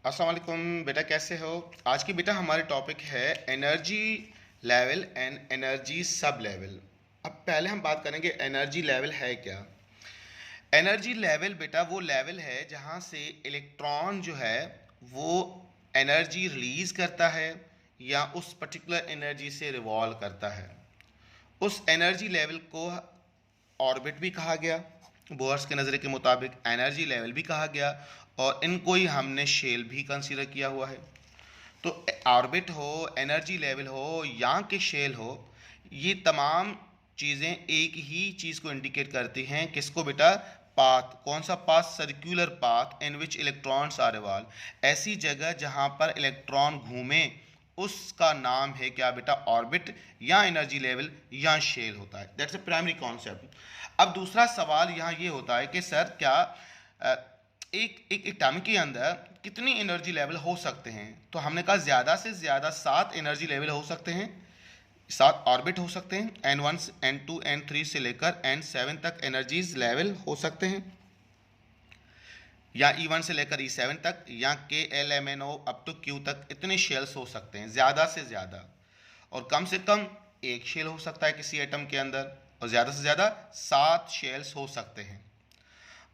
अस्सलाम वालेकुम बेटा, कैसे हो? आज की बेटा हमारी टॉपिक है energy level and energy sub level. अब पहले हम बात करेंगे एनर्जी लेवल है क्या। एनर्जी लेवल बेटा वो लेवल है जहाँ से इलेक्ट्रॉन जो है वो एनर्जी रिलीज करता है या उस पर्टिकुलर एनर्जी से रिवॉल्व करता है। उस एनर्जी लेवल को ऑर्बिट भी कहा गया, बोहर्स के नज़रिए के मुताबिक एनर्जी लेवल भी कहा गया, और इनको ही हमने शेल भी कंसीडर किया हुआ है। तो ऑर्बिट हो, एनर्जी लेवल हो या कि शेल हो, ये तमाम चीज़ें एक ही चीज़ को इंडिकेट करती हैं। किसको बेटा? पाथ। कौन सा path? Circular path in which electrons are revolve. ऐसी जगह जहाँ पर इलेक्ट्रॉन घूमे उसका नाम है क्या बेटा? ऑर्बिट या एनर्जी लेवल या शेल होता है। That's a primary concept. अब दूसरा सवाल यहाँ ये होता है कि सर क्या एक एक एटॉम के अंदर कितनी एनर्जी लेवल हो सकते हैं? तो हमने कहा ज़्यादा से ज़्यादा 7 एनर्जी लेवल हो सकते हैं, 7 ऑर्बिट हो सकते हैं। N1 N2 N3 से लेकर N7 तक एनर्जीज लेवल हो सकते हैं, या E1 से लेकर E7 तक, या KLMNO अप टू Q तक। इतने शेल्स हो सकते हैं ज़्यादा से ज़्यादा, और कम से कम एक शेल हो सकता है किसी एटम के अंदर, और ज़्यादा से ज़्यादा 7 शेल्स हो सकते हैं।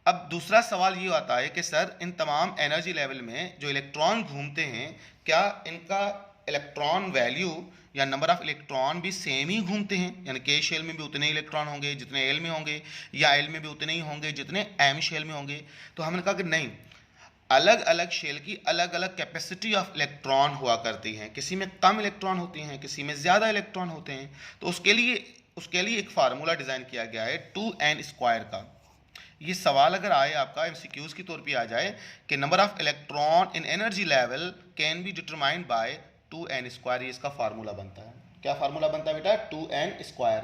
अब दूसरा सवाल ये आता है कि सर इन तमाम एनर्जी लेवल में जो इलेक्ट्रॉन घूमते हैं, क्या इनका इलेक्ट्रॉन वैल्यू या नंबर ऑफ इलेक्ट्रॉन भी सेम ही घूमते हैं? यानी के शेल में भी उतने ही इलेक्ट्रॉन होंगे जितने एल में होंगे, या एल में भी उतने ही होंगे जितने एम शेल में होंगे? तो हमने कहा कि नहीं, अलग अलग शेल की अलग अलग कैपेसिटी ऑफ इलेक्ट्रॉन हुआ करती हैं। किसी में कम इलेक्ट्रॉन होती हैं, किसी में ज़्यादा इलेक्ट्रॉन होते हैं। तो उसके लिए एक फार्मूला डिज़ाइन किया गया है 2n² का। ये सवाल अगर आए आपका एमसीक्यूज की तौर पे आ जाए कि number of electron in energy level can be determined by 2n², ये इसका फार्मूला बनता है। क्या फार्मूला बनता है बेटा? 2n²।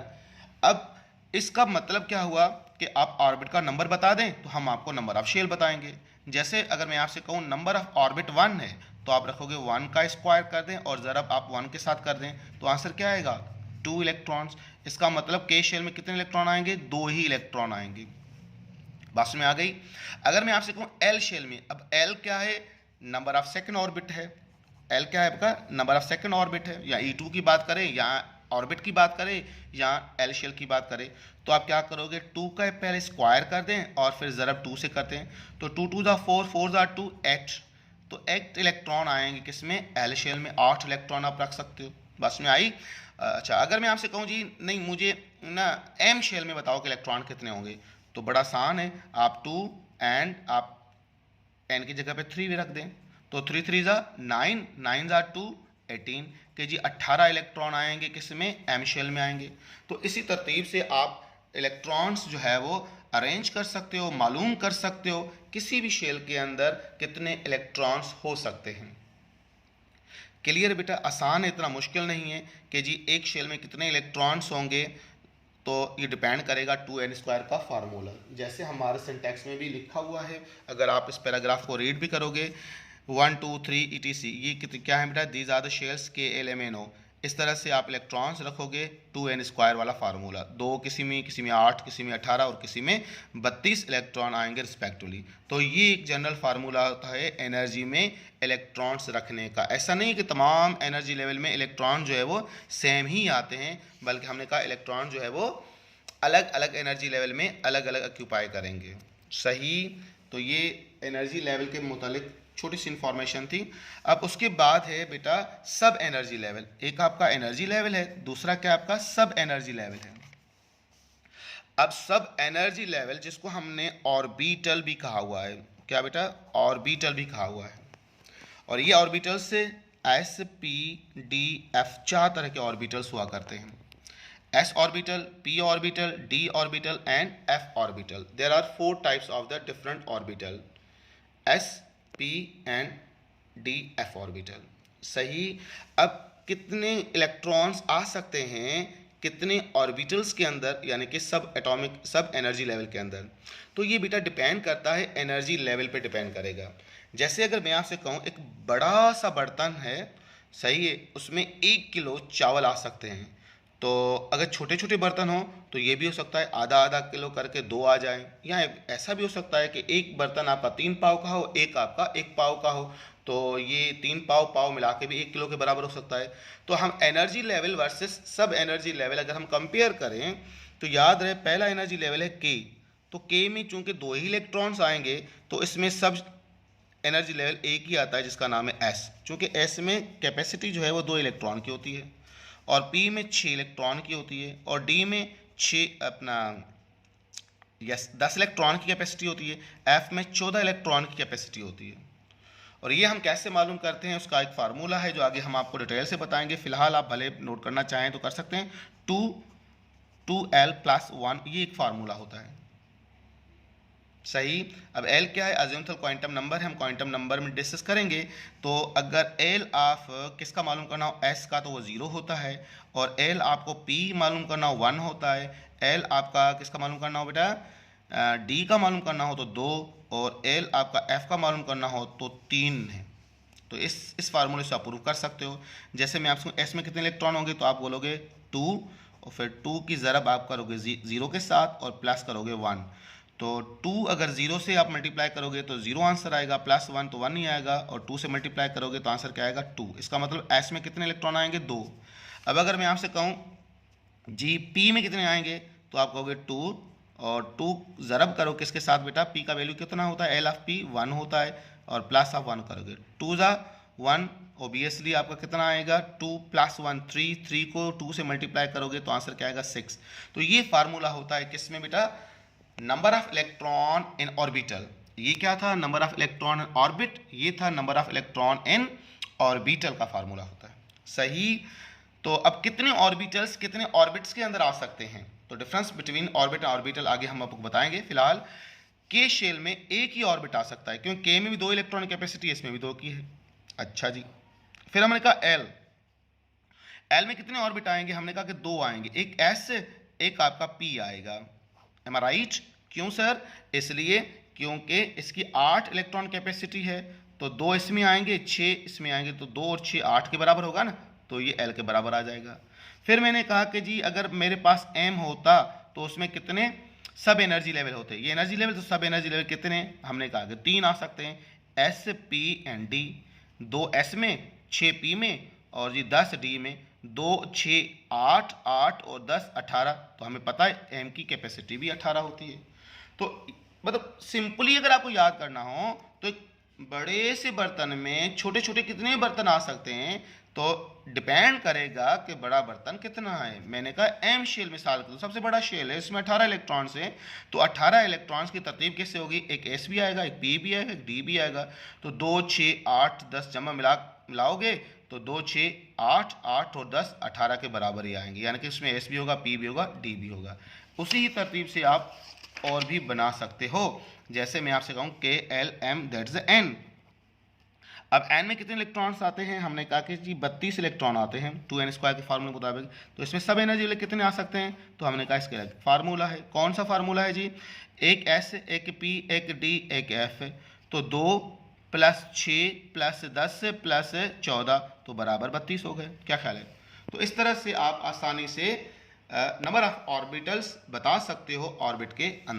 अब इसका मतलब क्या हुआ कि आप ऑर्बिट का नंबर बता दें तो हम आपको नंबर ऑफ शेल बताएंगे। जैसे अगर मैं आपसे कहूँ नंबर ऑफ ऑर्बिट 1 है, तो आप रखोगे 1 का स्क्वायर कर दें, और ज़रा आप 1 के साथ कर दें तो आंसर क्या आएगा? 2 इलेक्ट्रॉन्स। इसका मतलब के शेल में कितने इलेक्ट्रॉन आएंगे? 2 ही इलेक्ट्रॉन आएंगे। बात में आ गई। अगर मैं आपसे कहूँ एल शेल में, अब एल क्या है? नंबर ऑफ सेकंड ऑर्बिट है। एल क्या है आपका? नंबर ऑफ सेकंड ऑर्बिट है। या E2 की बात करें, या ऑर्बिट की बात करें, या एल शेल की बात करें, तो आप क्या करोगे? 2 का पहले स्क्वायर कर दें और फिर ज़रब 2 से करते हैं, तो 2 2 4 4 2 8। तो 8 इलेक्ट्रॉन आएंगे किसमें? एल शेल में। 8 इलेक्ट्रॉन आप रख सकते हो। बस में आई। अच्छा, अगर मैं आपसे कहूँ जी नहीं, मुझे ना एम शेल में बताओ कि इलेक्ट्रॉन कितने होंगे, तो बड़ा आसान है। आप 2 एंड आप n की जगह पे 3 भी रख दें, तो 3 3 ज़ा 9, 9 ज़ा 2 18, के जी 18 इलेक्ट्रॉन आएंगे किसमें? एम शेल में आएंगे। तो इसी तरतीब से आप इलेक्ट्रॉन्स जो है वो अरेंज कर सकते हो, मालूम कर सकते हो किसी भी शेल के अंदर कितने इलेक्ट्रॉन्स हो सकते हैं। क्लियर बेटा? आसान है, इतना मुश्किल नहीं है कि जी एक शेल में कितने इलेक्ट्रॉन्स होंगे। तो ये डिपेंड करेगा 2n² का फार्मूला, जैसे हमारे सिंटैक्स में भी लिखा हुआ है। अगर आप इस पैराग्राफ को रीड भी करोगे, 1 2 3 etc, ये क्या है बेटा? These are the shells KLMNO। इस तरह से आप इलेक्ट्रॉन्स रखोगे, 2n² वाला फार्मूला। 2 किसी में 8, किसी में 18 और किसी में 32 इलेक्ट्रॉन आएंगे रिस्पेक्टिवली। तो ये एक जनरल फार्मूला होता है एनर्जी में इलेक्ट्रॉन्स रखने का। ऐसा नहीं कि तमाम एनर्जी लेवल में इलेक्ट्रॉन जो है वो सेम ही आते हैं, बल्कि हमने कहा इलेक्ट्रॉन जो है वो अलग अलग एनर्जी लेवल में अलग अलग ऑक्यूपाई करेंगे। सही। तो ये एनर्जी लेवल के मुतालिक छोटी सी इंफॉर्मेशन थी। अब उसके बाद है बेटा सब एनर्जी लेवल। एक आपका एनर्जी लेवल है, दूसरा क्या आपका सब एनर्जी लेवल है। अब सब एनर्जी लेवल जिसको हमने ऑर्बिटल भी कहा हुआ है, क्या बेटा? ऑर्बिटल भी कहा हुआ है। और ये ऑर्बिटल से S, P, D, F 4 तरह के ऑर्बिटल्स हुआ करते हैं। S orbital, P orbital, D orbital and F orbital. There are 4 types of the different orbital: S, P and D, F orbital. सही। अब कितने इलेक्ट्रॉन्स आ सकते हैं कितने ऑर्बिटल्स के अंदर, यानी कि सब एटॉमिक सब एनर्जी लेवल के अंदर? तो ये बेटा डिपेंड करता है एनर्जी लेवल पे डिपेंड करेगा। जैसे अगर मैं आपसे कहूँ एक बड़ा सा बर्तन है, सही है, उसमें 1 किलो चावल आ सकते हैं, तो अगर छोटे छोटे बर्तन हो तो ये भी हो सकता है आधा आधा किलो करके 2 आ जाए, या ऐसा भी हो सकता है कि एक बर्तन आपका 3 पाव का हो, एक आपका 1 पाव का हो, तो ये 3 पाव पाव मिला के भी 1 किलो के बराबर हो सकता है। तो हम एनर्जी लेवल वर्सेस सब एनर्जी लेवल अगर हम कंपेयर करें तो याद रहे पहला एनर्जी लेवल है के, तो के में चूंकि 2 ही इलेक्ट्रॉन्स आएंगे तो इसमें सब एनर्जी लेवल एक ही आता है जिसका नाम है एस, चूंकि एस में कैपेसिटी जो है वो 2 इलेक्ट्रॉन की होती है, और पी में 6 इलेक्ट्रॉन की होती है, और डी में 6 अपना 10 इलेक्ट्रॉन की कैपेसिटी होती है, एफ में 14 इलेक्ट्रॉन की कैपेसिटी होती है। और ये हम कैसे मालूम करते हैं उसका एक फार्मूला है जो आगे हम आपको डिटेल से बताएंगे, फिलहाल आप भले नोट करना चाहें तो कर सकते हैं। 2L+1 ये एक फार्मूला होता है, सही। अब L क्या है, अज़ीमुथल क्वांटम नंबर है, हम क्वांटम नंबर में डिस्कस करेंगे। तो अगर L ऑफ किसका मालूम करना हो S का तो वो 0 होता है, और L आपको P मालूम करना हो 1 होता है, L आपका किसका मालूम करना हो बेटा D का मालूम करना हो तो 2, और L आपका F का मालूम करना हो तो 3 है। तो इस फार्मूले से आप प्रूव कर सकते हो। जैसे मैं आपको S में कितने इलेक्ट्रॉन होंगे तो आप बोलोगे 2, और फिर 2 की ज़रब आप करोगे 0 के साथ और प्लस करोगे 1। तो 2 अगर 0 से आप मल्टीप्लाई करोगे तो 0 आंसर आएगा, प्लस 1 तो 1 नहीं आएगा, और 2 से मल्टीप्लाई करोगे तो आंसर क्या आएगा 2। इसका मतलब S में कितने इलेक्ट्रॉन आएंगे 2। अब अगर मैं आपसे कहूँ जी P में कितने आएंगे तो आप कहोगे 2, और 2 ज़रब करो किसके साथ बेटा, P का वैल्यू कितना होता है, L ऑफ P 1 होता है, और प्लस आप 1 करोगे, 2 ज़ा 1, ओबियसली आपका कितना आएगा 2 + 1 3, 3 को 2 से मल्टीप्लाई करोगे तो आंसर क्या आएगा 6। तो ये फार्मूला होता है किसमें बेटा, number of electron in orbital. ये क्या था, number of electron in orbit, ये था number of electron in orbital का फार्मूला होता है, सही। तो अब कितने ऑर्बिटल्स कितने ऑर्बिट्स के अंदर आ सकते हैं, तो difference between orbit and orbital आगे हम आपको बताएंगे। फिलहाल के शेल में एक ही ऑर्बिट आ सकता है, क्योंकि के में भी 2 इलेक्ट्रॉन की कैपेसिटी है, इसमें भी 2 की है। अच्छा जी, फिर हमने कहा एल में कितने ऑर्बिट आएंगे, हमने कहा कि 2 आएंगे, एक एस एक आपका पी आएगा। एम आई राइट? क्यों सर? इसलिए क्योंकि इसकी 8 इलेक्ट्रॉन कैपेसिटी है, तो 2 इसमें आएंगे 6 इसमें आएंगे, तो 2 और 6 8 के बराबर होगा ना, तो ये एल के बराबर आ जाएगा। फिर मैंने कहा कि जी अगर मेरे पास एम होता तो उसमें कितने सब एनर्जी लेवल होते, ये एनर्जी लेवल, तो सब एनर्जी लेवल कितने, हमने कहा कि 3 आ सकते हैं, S P and D, 2 S में 6 पी में और जी 10 डी में, 2 6 8 8 और 10 18, तो हमें पता है एम की कैपेसिटी भी 18 होती है। तो मतलब सिंपली अगर आपको याद करना हो तो एक बड़े से बर्तन में छोटे छोटे कितने बर्तन आ सकते हैं, तो डिपेंड करेगा कि बड़ा बर्तन कितना है। मैंने कहा एम शेल मिसाल के तो सबसे बड़ा शेल है, इसमें 18 इलेक्ट्रॉन्स हैं, तो 18 इलेक्ट्रॉन्स की तरतीब कैसे होगी, एक एस भी आएगा, एक पी भी आएगा, एक डी भी आएगा, तो 2 6 8 10 जमा मिलाओगे तो 2 6 8 8 और 10 18 के बराबर ही आएंगे, यानी कि इसमें एस भी होगा, पी भी होगा, डी भी होगा। उसी ही तरतीब से आप और भी बना सकते हो, जैसे मैं आपसे कहूँ के एल एम दैट्स एन। अब एन में कितने इलेक्ट्रॉन्स आते हैं, हमने कहा कि जी 32 इलेक्ट्रॉन आते हैं 2n² के फार्मूले के मुताबिक। तो इसमें सब एनर्जी लेवल कितने आ सकते हैं, तो हमने कहा इसके फार्मूला है, कौन सा फार्मूला है जी, एक एस एक पी एक डी एक एफ, तो 2 + 6 + 10 + 14 तो बराबर 32 हो गए। क्या ख्याल है? तो इस तरह से आप आसानी से नंबर ऑफ ऑर्बिटल्स बता सकते हो ऑर्बिट के अंदर।